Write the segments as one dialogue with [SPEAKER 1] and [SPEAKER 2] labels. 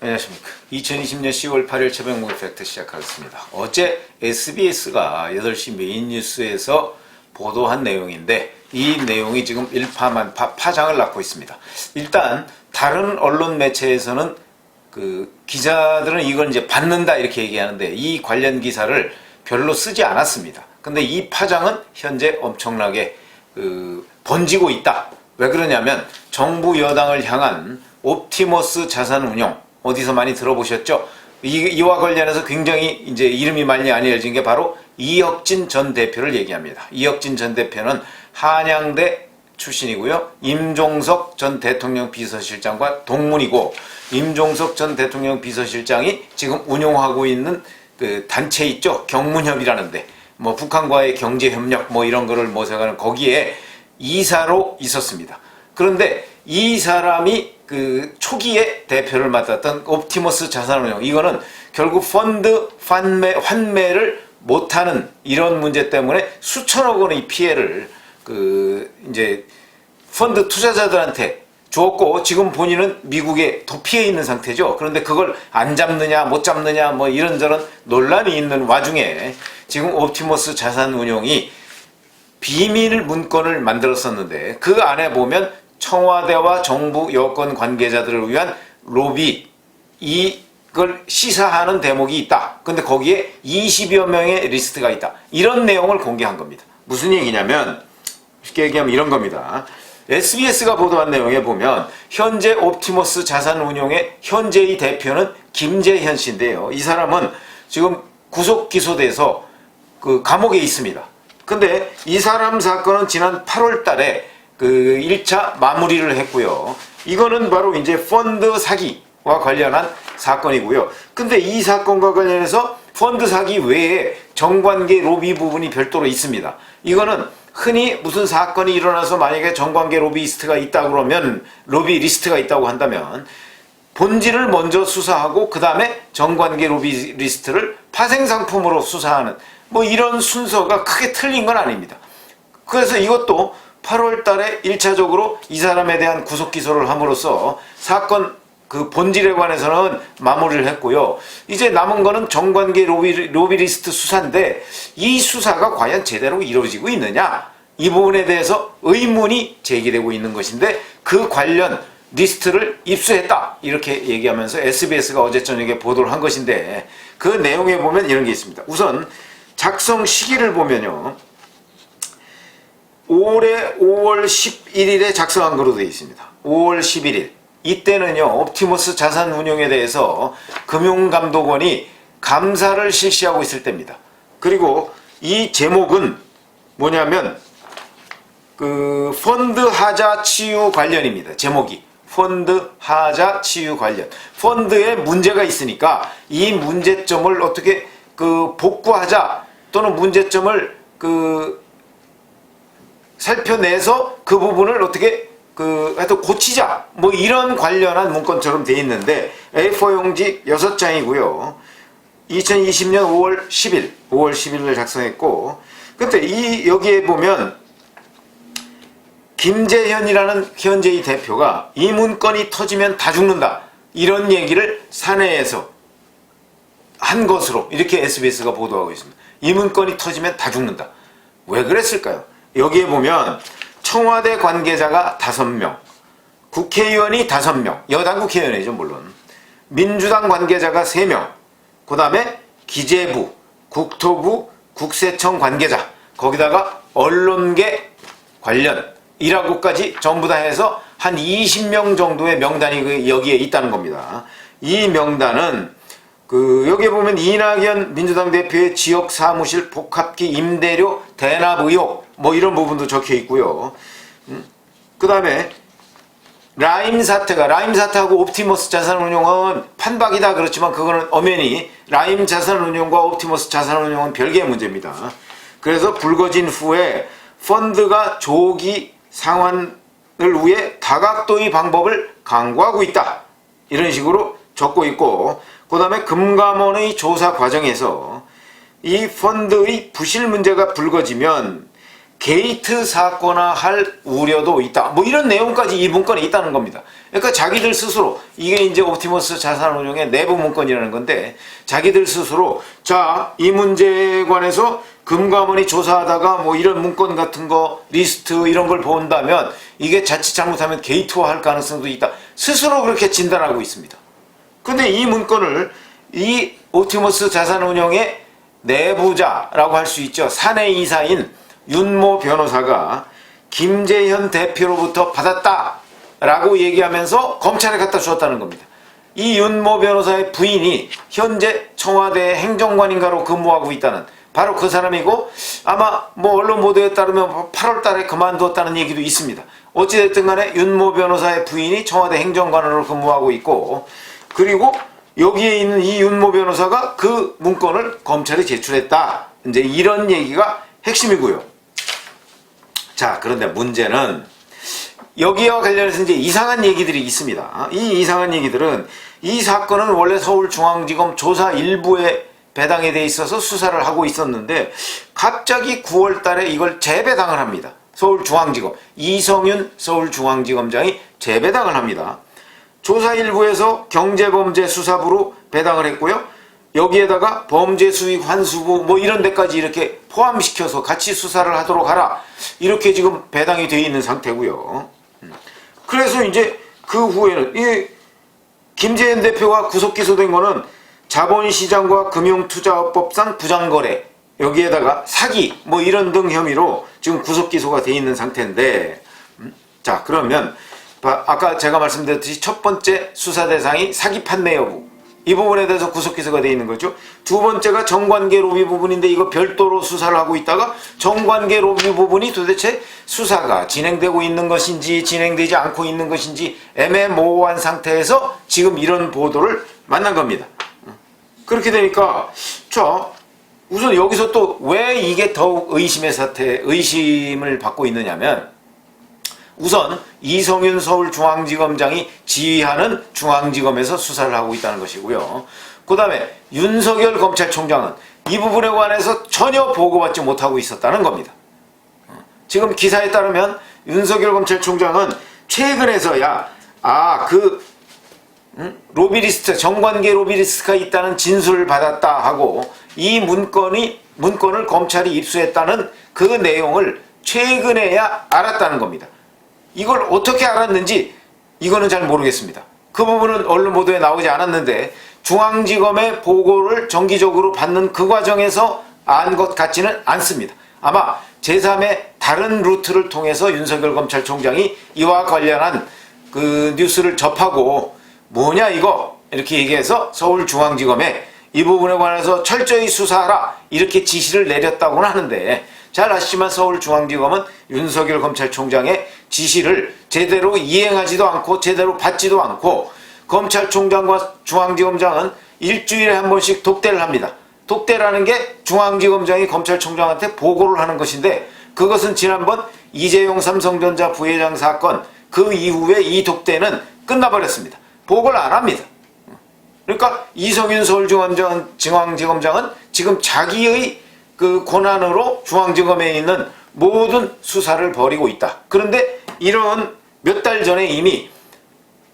[SPEAKER 1] 안녕하십니까. 2020년 10월 8일 새벽 모닝팩트 시작하겠습니다. 어제 SBS가 8시 메인 뉴스에서 보도한 내용인데 이 내용이 지금 일파만파 파장을 낳고 있습니다. 일단 다른 언론 매체에서는 기자들은 이걸 이제 받는다 이렇게 얘기하는데 이 관련 기사를 별로 쓰지 않았습니다. 근데 이 파장은 현재 엄청나게 번지고 있다. 왜 그러냐면 정부 여당을 향한 옵티머스 자산운용 어디서 많이 들어보셨죠? 이와 관련해서 굉장히 이제 이름이 많이 알려진 게 바로 이혁진 전 대표를 얘기합니다. 이혁진 전 대표는 한양대 출신이고요. 임종석 전 대통령 비서실장과 동문이고 임종석 전 대통령 비서실장이 지금 운용하고 있는 그 단체 있죠? 경문협이라는데 뭐 북한과의 경제협력 뭐 이런 거를 모색하는 거기에 이사로 있었습니다. 그런데 이 사람이 초기에 대표를 맡았던 옵티머스 자산운용 이거는 결국 펀드 환매를 못하는 이런 문제 때문에 수천억 원의 피해를 이제 펀드 투자자들한테 주었고 지금 본인은 미국에 도피해 있는 상태죠. 그런데 그걸 안 잡느냐 못 잡느냐 뭐 이런저런 논란이 있는 와중에 지금 옵티머스 자산운용이 비밀 문건을 만들었었는데 그 안에 보면 청와대와 정부 여권 관계자들을 위한 로비 이걸 시사하는 대목이 있다. 근데 거기에 20여 명의 리스트가 있다. 이런 내용을 공개한 겁니다. 무슨 얘기냐면 쉽게 얘기하면 이런 겁니다. SBS가 보도한 내용에 보면 현재 옵티머스 자산운용의 현재의 대표는 김재현 씨인데요. 이 사람은 지금 구속 기소돼서 감옥에 있습니다. 근데 이 사람 사건은 지난 8월 달에 1차 마무리를 했고요. 이거는 바로 이제 펀드 사기와 관련한 사건이고요. 근데 이 사건과 관련해서 펀드 사기 외에 정관계 로비 부분이 별도로 있습니다. 이거는 흔히 무슨 사건이 일어나서 만약에 정관계 로비리스트가 있다 그러면 로비 리스트가 있다고 한다면 본질을 먼저 수사하고 그 다음에 정관계 로비 리스트를 파생상품으로 수사하는 뭐 이런 순서가 크게 틀린 건 아닙니다. 그래서 이것도 8월 달에 1차적으로 이 사람에 대한 구속 기소를 함으로써 사건 본질에 관해서는 마무리를 했고요. 이제 남은 거는 정관계 로비리스트 수사인데 이 수사가 과연 제대로 이루어지고 있느냐 이 부분에 대해서 의문이 제기되고 있는 것인데 그 관련 리스트를 입수했다 이렇게 얘기하면서 SBS가 어제 저녁에 보도를 한 것인데 그 내용에 보면 이런 게 있습니다. 우선 작성 시기를 보면요. 올해 5월 11일에 작성한 거로 되어 있습니다. 5월 11일. 이때는요, 옵티머스 자산운용에 대해서 금융감독원이 감사를 실시하고 있을 때입니다. 그리고 이 제목은 뭐냐면, 펀드 하자 치유 관련입니다. 제목이. 펀드 하자 치유 관련. 펀드에 문제가 있으니까 이 문제점을 어떻게 복구하자 또는 문제점을 살펴내서 그 부분을 어떻게 하여튼 고치자 뭐 이런 관련한 문건처럼 돼 있는데 A4 용지 6장이고요 2020년 5월 10일을 작성했고 근데 여기에 보면 김재현이라는 현재의 대표가 이 문건이 터지면 다 죽는다 이런 얘기를 사내에서 한 것으로 이렇게 SBS가 보도하고 있습니다. 이 문건이 터지면 다 죽는다. 왜 그랬을까요? 여기에 보면 청와대 관계자가 5명, 국회의원이 5명, 여당 국회의원이죠 물론, 민주당 관계자가 3명, 그 다음에 기재부, 국토부, 국세청 관계자, 거기다가 언론계 관련 이라고까지 전부 다 해서 한 20명 정도의 명단이 여기에 있다는 겁니다. 이 명단은 여기에 보면 이낙연 민주당 대표의 지역 사무실 복합기 임대료 대납 의혹 뭐 이런 부분도 적혀 있고요. 그 다음에 라임 사태하고 옵티머스 자산운용은 판박이다 그렇지만 그거는 엄연히 라임 자산운용과 옵티머스 자산운용은 별개의 문제입니다. 그래서 불거진 후에 펀드가 조기 상환을 위해 다각도의 방법을 강구하고 있다. 이런 식으로 적고 있고 그 다음에 금감원의 조사 과정에서 이 펀드의 부실 문제가 불거지면 게이트 사건화할 우려도 있다. 뭐 이런 내용까지 이 문건에 있다는 겁니다. 그러니까 자기들 스스로 이게 이제 옵티머스 자산운용의 내부 문건이라는 건데 자기들 스스로 자, 이 문제에 관해서 금감원이 조사하다가 뭐 이런 문건 같은 거 리스트 이런 걸 본다면 이게 자칫 잘못하면 게이트화할 가능성도 있다. 스스로 그렇게 진단하고 있습니다. 근데 이 문건을 이 옵티머스 자산운용의 내부자라고 할 수 있죠. 사내이사인 윤모 변호사가 김재현 대표로부터 받았다라고 얘기하면서 검찰에 갖다 주었다는 겁니다. 이 윤모 변호사의 부인이 현재 청와대 행정관인가로 근무하고 있다는 바로 그 사람이고 아마 뭐 언론 보도에 따르면 8월 달에 그만두었다는 얘기도 있습니다. 어찌됐든 간에 윤모 변호사의 부인이 청와대 행정관으로 근무하고 있고 그리고 여기에 있는 이 윤모 변호사가 그 문건을 검찰에 제출했다. 이제 이런 얘기가 핵심이고요. 자, 그런데 문제는 여기와 관련해서 이제 이상한 얘기들이 있습니다. 이 이상한 얘기들은 이 사건은 원래 서울중앙지검 조사 일부에 배당이 돼 있어서 수사를 하고 있었는데 갑자기 9월 달에 이걸 재배당을 합니다. 서울중앙지검 이성윤 서울중앙지검장이 재배당을 합니다. 조사 일부에서 경제범죄수사부로 배당을 했고요. 여기에다가 범죄수익 환수부 뭐 이런 데까지 이렇게 포함시켜서 같이 수사를 하도록 하라. 이렇게 지금 배당이 되어 있는 상태고요. 그래서 이제 그 후에는 이 김재현 대표가 구속 기소된 거는 자본시장과 금융투자업법상 부당거래 여기에다가 사기 뭐 이런 등 혐의로 지금 구속 기소가 되어 있는 상태인데 자, 그러면 아까 제가 말씀드렸듯이 첫 번째 수사 대상이 사기 판매 여부 이 부분에 대해서 구속 기소가 되어 있는 거죠. 두 번째가 정관계 로비 부분인데 이거 별도로 수사를 하고 있다가 정관계 로비 부분이 도대체 수사가 진행되고 있는 것인지 진행되지 않고 있는 것인지 애매모호한 상태에서 지금 이런 보도를 만난 겁니다. 그렇게 되니까 자, 우선 여기서 또 왜 이게 더욱 의심을 받고 있느냐면 우선 이성윤 서울중앙지검장이 지휘하는 중앙지검에서 수사를 하고 있다는 것이고요. 그 다음에 윤석열 검찰총장은 이 부분에 관해서 전혀 보고받지 못하고 있었다는 겁니다. 지금 기사에 따르면 윤석열 검찰총장은 최근에서야 로비리스트, 정관계 로비리스트가 있다는 진술을 받았다 하고 이 문건을 검찰이 입수했다는 그 내용을 최근에야 알았다는 겁니다. 이걸 어떻게 알았는지 이거는 잘 모르겠습니다. 그 부분은 언론 보도에 나오지 않았는데 중앙지검의 보고를 정기적으로 받는 그 과정에서 안 것 같지는 않습니다. 아마 제3의 다른 루트를 통해서 윤석열 검찰총장이 이와 관련한 그 뉴스를 접하고 뭐냐 이거 이렇게 얘기해서 서울중앙지검에 이 부분에 관해서 철저히 수사하라 이렇게 지시를 내렸다고는 하는데 잘 아시지만 서울중앙지검은 윤석열 검찰총장의 지시를 제대로 이행하지도 않고 제대로 받지도 않고 검찰총장과 중앙지검장은 일주일에 한 번씩 독대를 합니다. 독대라는 게 중앙지검장이 검찰총장한테 보고를 하는 것인데 그것은 지난번 이재용 삼성전자 부회장 사건 그 이후에 이 독대는 끝나버렸습니다. 보고를 안 합니다. 그러니까 이성윤 서울중앙지검장은 지금 자기의 그 권한으로 중앙지검에 있는 모든 수사를 벌이고 있다. 그런데 이런 몇 달 전에 이미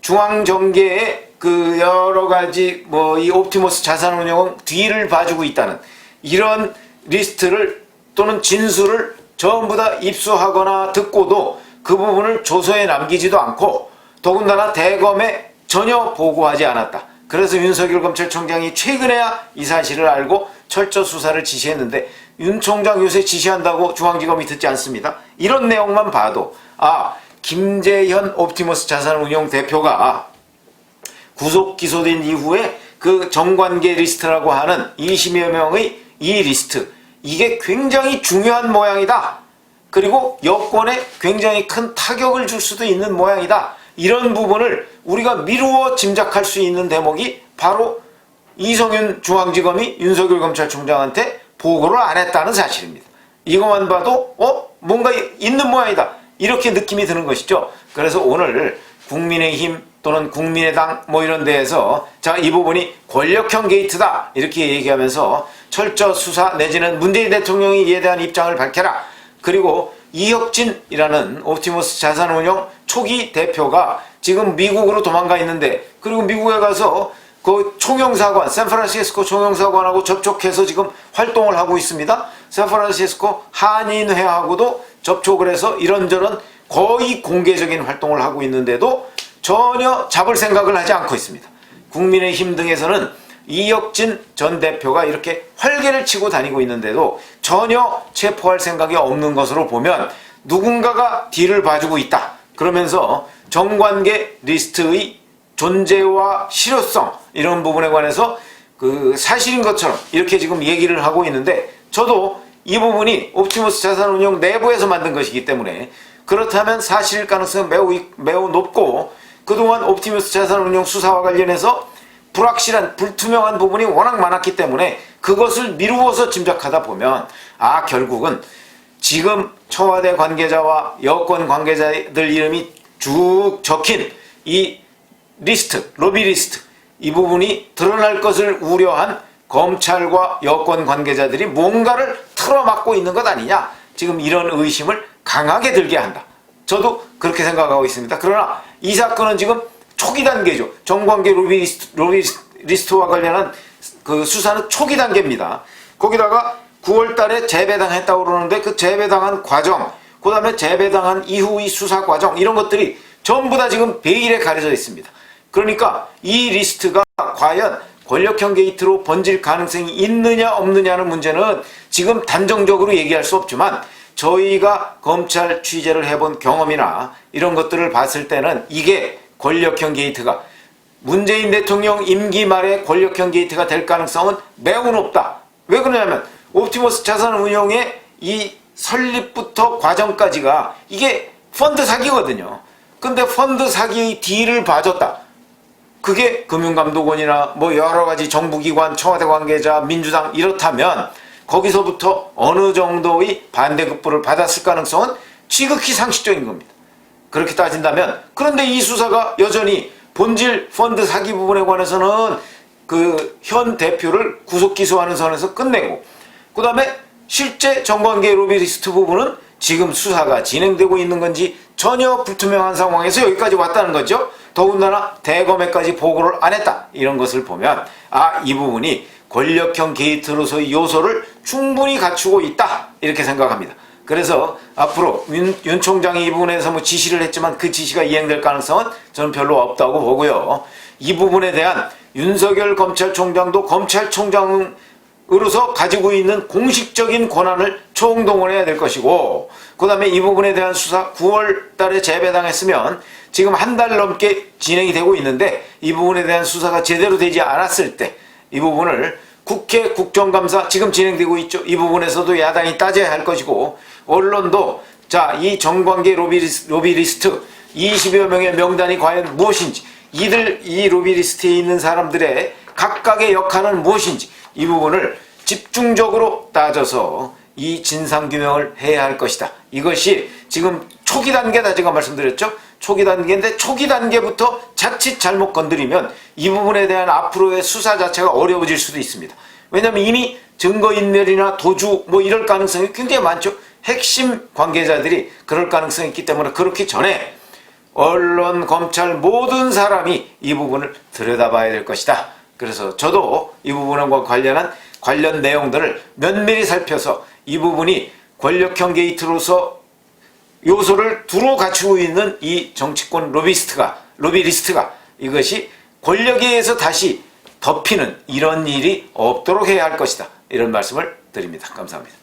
[SPEAKER 1] 중앙정계의 그 여러 가지 이 옵티머스 자산운용은 뒤를 봐주고 있다는 이런 리스트를 또는 진술을 전부 다 입수하거나 듣고도 그 부분을 조서에 남기지도 않고 더군다나 대검에 전혀 보고하지 않았다. 그래서 윤석열 검찰총장이 최근에야 이 사실을 알고 철저 수사를 지시했는데 윤 총장 요새 지시한다고 중앙지검이 듣지 않습니다. 이런 내용만 봐도 김재현 옵티머스 자산운용 대표가 구속 기소된 이후에 그 정관계 리스트라고 하는 20여 명의 이 리스트 이게 굉장히 중요한 모양이다. 그리고 여권에 굉장히 큰 타격을 줄 수도 있는 모양이다. 이런 부분을 우리가 미루어 짐작할 수 있는 대목이 바로 이성윤 중앙지검이 윤석열 검찰총장한테 보고를 안 했다는 사실입니다. 이것만 봐도 뭔가 있는 모양이다. 이렇게 느낌이 드는 것이죠. 그래서 오늘 국민의힘 또는 국민의당 이런 데에서 이 부분이 권력형 게이트다 이렇게 얘기하면서 철저 수사 내지는 문재인 대통령이 이에 대한 입장을 밝혀라. 그리고 이혁진이라는 옵티머스 자산운용 초기 대표가 지금 미국으로 도망가 있는데, 그리고 미국에 가서 그 총영사관, 샌프란시스코 총영사관하고 접촉해서 지금 활동을 하고 있습니다. 샌프란시스코 한인회하고도 접촉을 해서 이런저런 거의 공개적인 활동을 하고 있는데도 전혀 잡을 생각을 하지 않고 있습니다. 국민의힘 등에서는 이혁진 전 대표가 이렇게 활개를 치고 다니고 있는데도 전혀 체포할 생각이 없는 것으로 보면 누군가가 뒤를 봐주고 있다. 그러면서 정관계 리스트의 존재와 실효성 이런 부분에 관해서 그 사실인 것처럼 이렇게 지금 얘기를 하고 있는데, 저도 이 부분이 옵티머스 자산운용 내부에서 만든 것이기 때문에 그렇다면 사실일 가능성은 매우 높고, 그동안 옵티머스 자산운용 수사와 관련해서 불확실한 불투명한 부분이 워낙 많았기 때문에 그것을 미루어서 짐작하다 보면 결국은 지금 청와대 관계자와 여권 관계자들 이름이 쭉 적힌 이 리스트, 로비 리스트, 이 부분이 드러날 것을 우려한 검찰과 여권 관계자들이 뭔가를 틀어막고 있는 것 아니냐, 지금 이런 의심을 강하게 들게 한다. 저도 그렇게 생각하고 있습니다. 그러나 이 사건은 지금 초기 단계죠. 정관계 로비 리스트와 관련한 그 수사는 초기 단계입니다. 거기다가 9월 달에 재배당했다고 그러는데 그 재배당한 과정, 그 다음에 재배당한 이후의 수사 과정, 이런 것들이 전부 다 지금 베일에 가려져 있습니다. 그러니까 이 리스트가 과연 권력형 게이트로 번질 가능성이 있느냐 없느냐는 문제는 지금 단정적으로 얘기할 수 없지만, 저희가 검찰 취재를 해본 경험이나 이런 것들을 봤을 때는 이게 권력형 게이트가 문재인 대통령 임기 말에 권력형 게이트가 될 가능성은 매우 높다. 왜 그러냐면 옵티머스 자산운용의 이 설립부터 과정까지가 이게 펀드 사기거든요. 근데 펀드 사기의 딜을 봐줬다. 그게 금융감독원이나 뭐 여러가지 정부기관, 청와대 관계자, 민주당 이렇다면 거기서부터 어느 정도의 반대급부를 받았을 가능성은 지극히 상식적인 겁니다. 그렇게 따진다면, 그런데 이 수사가 여전히 본질 펀드 사기 부분에 관해서는 그 현 대표를 구속 기소하는 선에서 끝내고, 그 다음에 실제 정관계 로비 리스트 부분은 지금 수사가 진행되고 있는 건지 전혀 불투명한 상황에서 여기까지 왔다는 거죠. 더군다나 대검에까지 보고를 안 했다. 이런 것을 보면 이 부분이 권력형 게이트로서의 요소를 충분히 갖추고 있다. 이렇게 생각합니다. 그래서 앞으로 윤 총장이 이 부분에서 뭐 지시를 했지만 그 지시가 이행될 가능성은 저는 별로 없다고 보고요. 이 부분에 대한 윤석열 검찰총장도 검찰총장으로서 가지고 있는 공식적인 권한을 총동원해야 될 것이고, 그 다음에 이 부분에 대한 수사 9월 달에 재배당했으면 지금 한 달 넘게 진행이 되고 있는데, 이 부분에 대한 수사가 제대로 되지 않았을 때 이 부분을 국회 국정감사 지금 진행되고 있죠. 이 부분에서도 야당이 따져야 할 것이고, 언론도 이 정관계 로비 리스트 20여 명의 명단이 과연 무엇인지, 이 로비 리스트에 있는 사람들의 각각의 역할은 무엇인지, 이 부분을 집중적으로 따져서 이 진상규명을 해야 할 것이다. 이것이 지금 초기 단계다 제가 말씀드렸죠. 초기 단계인데 초기 단계부터 자칫 잘못 건드리면 이 부분에 대한 앞으로의 수사 자체가 어려워질 수도 있습니다. 왜냐하면 이미 증거인멸이나 도주 뭐 이럴 가능성이 굉장히 많죠. 핵심 관계자들이 그럴 가능성이 있기 때문에 그렇기 전에 언론, 검찰 모든 사람이 이 부분을 들여다봐야 될 것이다. 그래서 저도 이 부분과 관련 내용들을 면밀히 살펴서 이 부분이 권력형 게이트로서 요소를 두루 갖추고 있는 이 정치권 로비 리스트가 이것이 권력에 의해서 다시 덮이는 이런 일이 없도록 해야 할 것이다. 이런 말씀을 드립니다. 감사합니다.